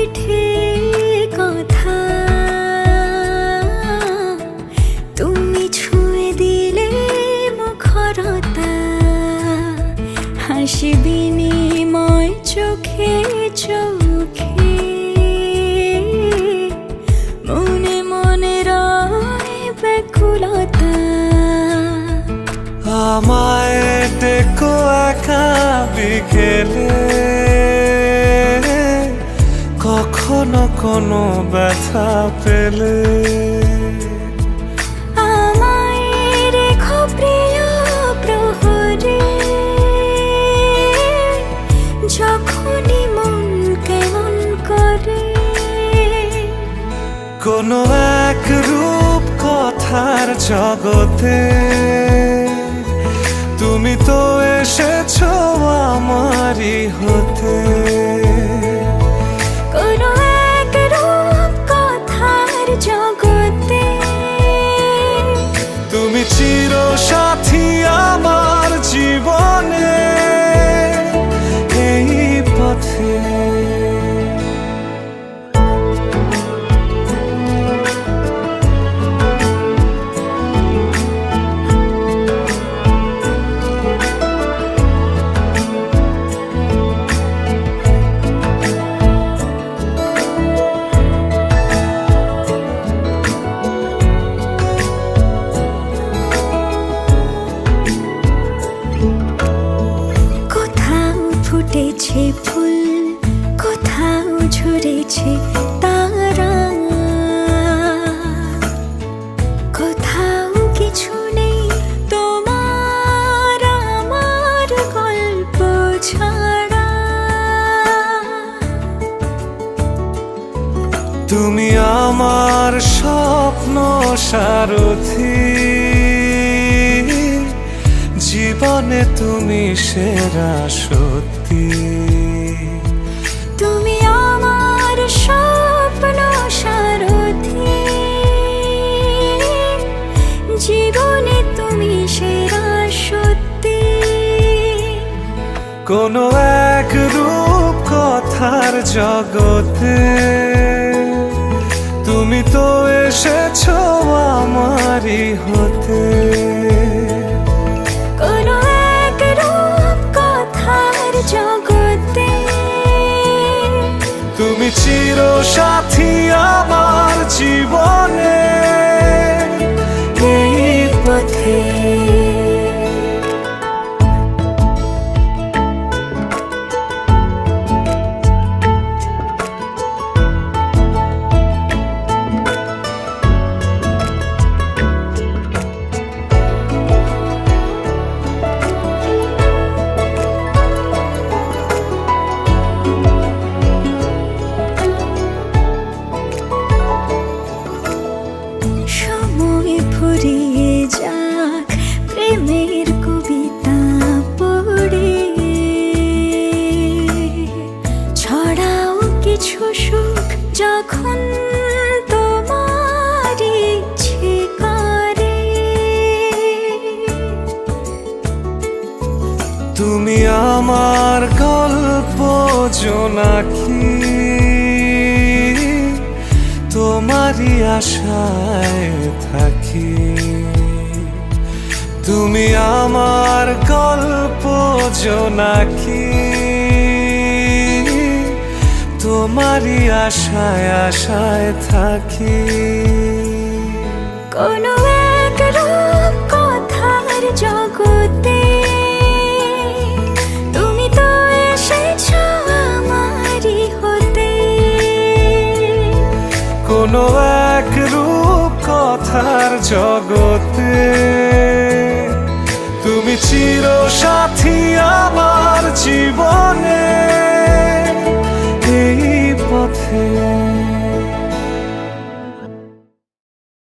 পিঠে কথা, তুমি ছুঁয়ে দিলে মুখরতা, হাসি বিনিময় চোখে চোখে, মনে মনে রয় ব্যাকুলতা। আমায় ডেকো একা বিকেলে, কখনো কোনো ব্যথা পেলে। আমায় রেখো প্রিয় প্রহরে, যখনই মন কেমন করে। কোনো এক রূপ কথার জগতে তুমি তো এসেছো আমারই হতে। কোনো এক রূপ কথার জগতে তুমি চিরসাথী আমার জীবনে, এই পথে। ফুটেছে ফুল, কোথাও ঝরেছে তারা, কোথাও কিছু নেই তোমার আমার গল্প ছাড়া। তুমি আমার স্বপ্ন সারথি, জীবনে তুমি সেরা সত্যি। তুমি আমার স্বপ্ন সারথি, জীবনে তুমি সেরা সত্যি। কোনো এক রূপ কথার জগতে তুমি তো এসেছো আমারই হতে। কোনো এক রূপ কথার জগতে তুমি চিরসাথী আমার জীবনে, এই পথে। সময় ফুরিয়ে যাক প্রেমের কবিতা পড়ে, ছড়াও কিছু সুখ যখন তোমার ইচ্ছে করে। তুমি আমার গল্প জোনাকি, তোমারই আশায় থাকি। তুমি আমার গল্প জোনাকি, তোমারই আশায় আশায় থাকি। কোনো এক রূপ কথার জগতে তুমি তো এসেছো আমারই হতে। কোনো এক রূপ কথার জগতে তুমি চিরসাথী আমার জীবনে, এই পথে।